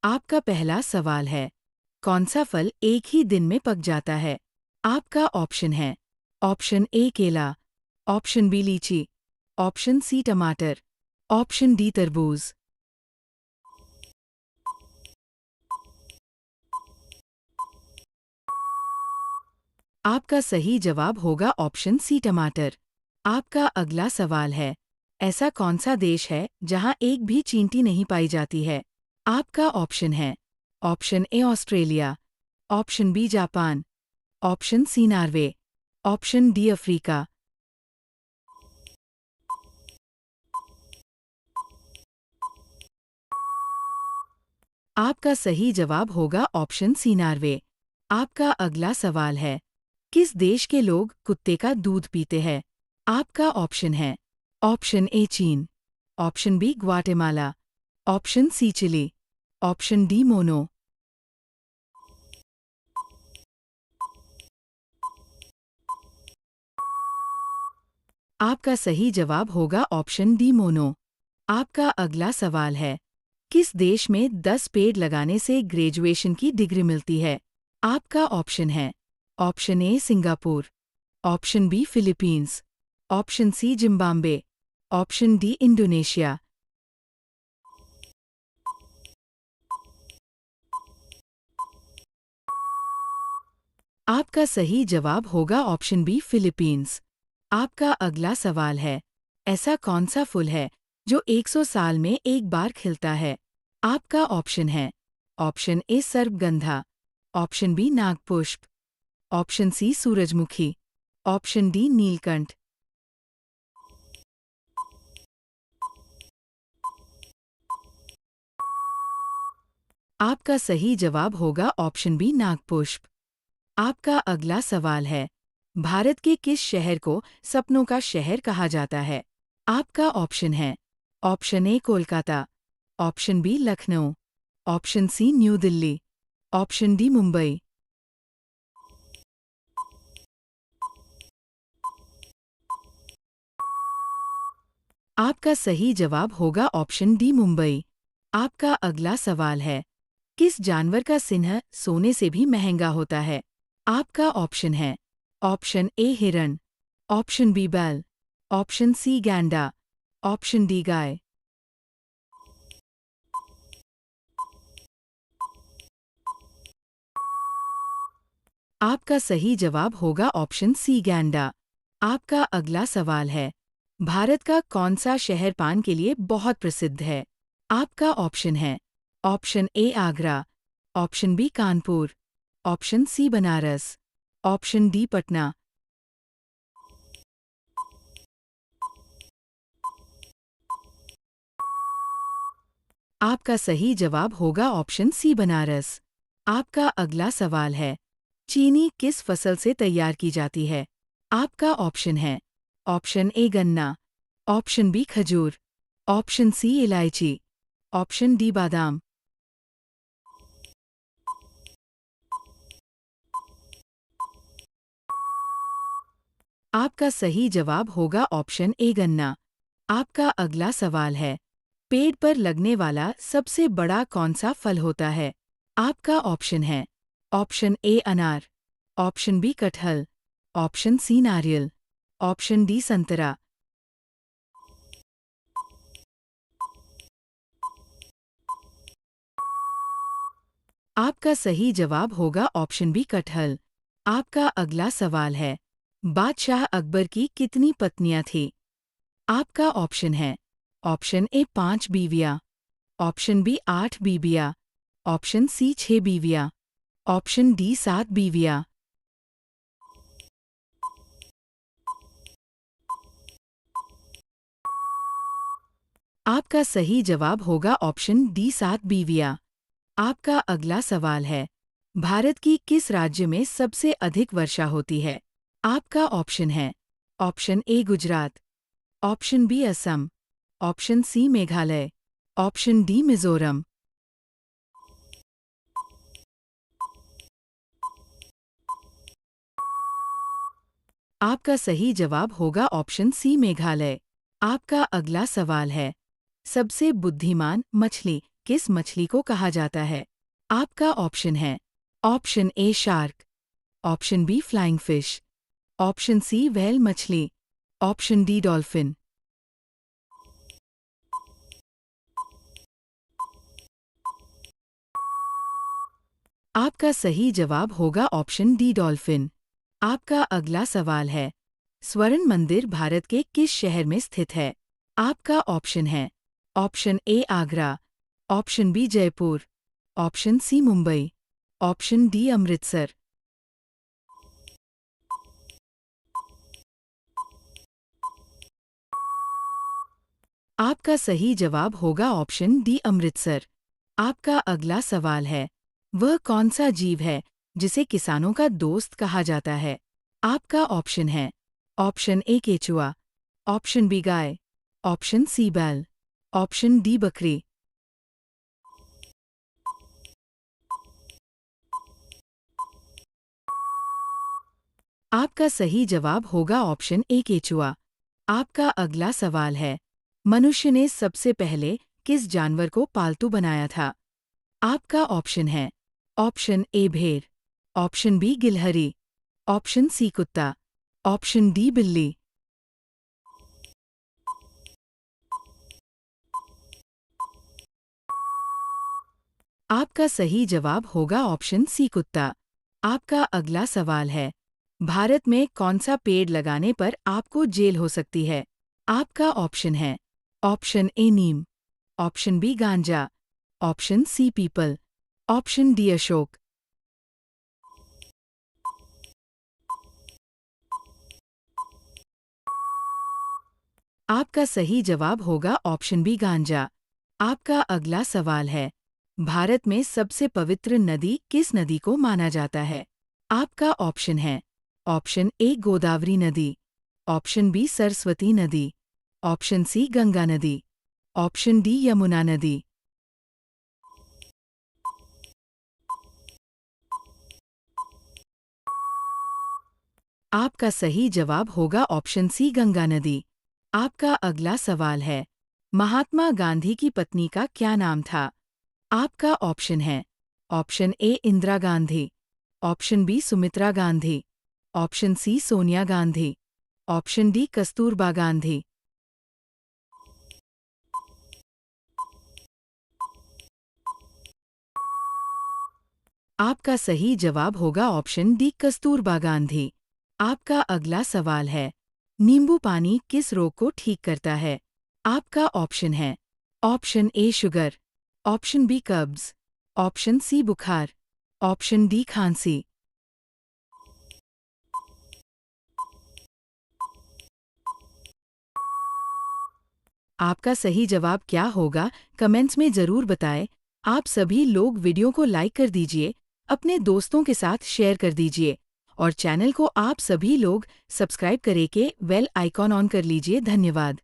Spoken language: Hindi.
आपका पहला सवाल है, कौन सा फल एक ही दिन में पक जाता है? आपका ऑप्शन है, ऑप्शन ए केला, ऑप्शन बी लीची, ऑप्शन सी टमाटर, ऑप्शन डी तरबूज। आपका सही जवाब होगा ऑप्शन सी टमाटर। आपका अगला सवाल है, ऐसा कौन सा देश है जहां एक भी चींटी नहीं पाई जाती है? आपका ऑप्शन है, option A Australia, option B Japan, option C Norway, option D Africa. आपका सही जवाब होगा ऑप्शन सी नॉर्वे। आपका अगला सवाल है, किस देश के लोग कुत्ते का दूध पीते हैं? आपका ऑप्शन है, ऑप्शन ए चीन, option B Guatemala, option C Chile, option D मोनो। आपका सही जवाब होगा ऑप्शन डी मोनो। आपका अगला सवाल है, किस देश में 10 पेड़ लगाने से ग्रेजुएशन की डिग्री मिलती है? आपका ऑप्शन है, option A Singapore, option B Philippines, option C Zimbabwe, option D Indonesia. आपका सही जवाब होगा ऑप्शन बी फिलीपींस। आपका अगला सवाल है, ऐसा कौन सा फूल है जो 100 साल में एक बार खिलता है? आपका ऑप्शन है, ऑप्शन ए सर्पगंधा, ऑप्शन बी नागपुष्प, ऑप्शन सी सूरजमुखी, ऑप्शन डी नीलकंठ। आपका सही जवाब होगा ऑप्शन बी नागपुष्प। आपका अगला सवाल है, भारत के किस शहर को सपनों का शहर कहा जाता है? आपका ऑप्शन है, option A Kolkata, option B Lucknow, option C New Delhi, option D Mumbai. आपका सही जवाब होगा ऑप्शन डी मुंबई। आपका अगला सवाल है, किस जानवर का सिंह सोने से भी महंगा होता है? आपका ऑप्शन है, ऑप्शन ए हिरण, ऑप्शन बी बैल, ऑप्शन सी गैंडा, ऑप्शन डी गाय। आपका सही जवाब होगा ऑप्शन सी गैंडा। आपका अगला सवाल है, भारत का कौन सा शहर पान के लिए बहुत प्रसिद्ध है? आपका ऑप्शन है, option A Agra, option B Kanpur, option C Banaras, option D Patna. आपका सही जवाब होगा ऑप्शन सी बनारस। आपका अगला सवाल है, चीनी किस फसल से तैयार की जाती है? आपका ऑप्शन है, ऑप्शन ए गन्ना, ऑप्शन बी खजूर, ऑप्शन सी इलायची, ऑप्शन डी बादाम। आपका सही जवाब होगा ऑप्शन ए गन्ना। आपका अगला सवाल है, पेड़ पर लगने वाला सबसे बड़ा कौन सा फल होता है? आपका ऑप्शन है, ऑप्शन ए अनार, ऑप्शन बी कटहल, ऑप्शन सी नारियल, ऑप्शन डी संतरा। आपका सही जवाब होगा ऑप्शन बी कटहल। आपका अगला सवाल है, बादशाह अकबर की कितनी पत्नियां थीं? आपका ऑप्शन है, ऑप्शन ए 5 बीवियां, ऑप्शन बी 8 बीवियां, ऑप्शन सी 6 बीवियां, ऑप्शन डी 7 बीवियां। आपका सही जवाब होगा ऑप्शन डी 7 बीवियां। आपका अगला सवाल है, भारत की किस राज्य में सबसे अधिक वर्षा होती है? आपका ऑप्शन है, option A Gujarat, option B Assam, option C Meghalaya, option D Mizoram. आपका सही जवाब होगा ऑप्शन सी मेघालय। आपका अगला सवाल है, सबसे बुद्धिमान मछली किस मछली को कहा जाता है? आपका ऑप्शन है option A shark, option B flying fish, option C whale मछली, ऑप्शन डी डॉल्फिन। आपका सही जवाब होगा ऑप्शन डी डॉल्फिन। आपका अगला सवाल है, स्वर्ण मंदिर भारत के किस शहर में स्थित है? आपका ऑप्शन है option A Agra, option B Jaipur, option C Mumbai, option D Amritsar. आपका सही जवाब होगा ऑप्शन डी अमृतसर। आपका अगला सवाल है, वह कौन सा जीव है जिसे किसानों का दोस्त कहा जाता है? आपका ऑप्शन है ऑप्शन ए केचुआ, ऑप्शन बी गाय, ऑप्शन सी बैल, ऑप्शन डी बकरी। आपका सही जवाब होगा ऑप्शन ए केचुआ। आपका अगला सवाल है, मनुष्य ने सबसे पहले किस जानवर को पालतू बनाया था? आपका ऑप्शन है ऑप्शन ए भेड़, ऑप्शन बी गिलहरी, ऑप्शन सी कुत्ता, ऑप्शन डी बिल्ली। आपका सही जवाब होगा ऑप्शन सी कुत्ता। आपका अगला सवाल है, भारत में कौन सा पेड़ लगाने पर आपको जेल हो सकती है? आपका ऑप्शन है ऑप्शन ए नीम, ऑप्शन बी गांजा, ऑप्शन सी पीपल, ऑप्शन डी अशोक। आपका सही जवाब होगा ऑप्शन बी गांजा। आपका अगला सवाल है, भारत में सबसे पवित्र नदी किस नदी को माना जाता है? आपका ऑप्शन है ऑप्शन ए गोदावरी नदी, ऑप्शन बी सरस्वती नदी, ऑप्शन सी गंगा नदी, ऑप्शन डी यमुना नदी। आपका सही जवाब होगा ऑप्शन सी गंगा नदी। आपका अगला सवाल है, महात्मा गांधी की पत्नी का क्या नाम था? आपका ऑप्शन है option A Indira Gandhi, option B Sumitra Gandhi, option C Sonia Gandhi, option D Kasturba Gandhi. आपका सही जवाब होगा ऑप्शन डी कस्तूरबा गांधी। आपका अगला सवाल है, नींबू पानी किस रोग को ठीक करता है? आपका ऑप्शन है option A sugar, option B कब्ज, ऑप्शन सी बुखार, ऑप्शन डी खांसी। आपका सही जवाब क्या होगा, कमेंट्स में ज़रूर बताएं। आप सभी लोग वीडियो को लाइक कर दीजिए, अपने दोस्तों के साथ शेयर कर दीजिए और चैनल को आप सभी लोग सब्सक्राइब करके बेल आइकॉन ऑन कर लीजिए। धन्यवाद।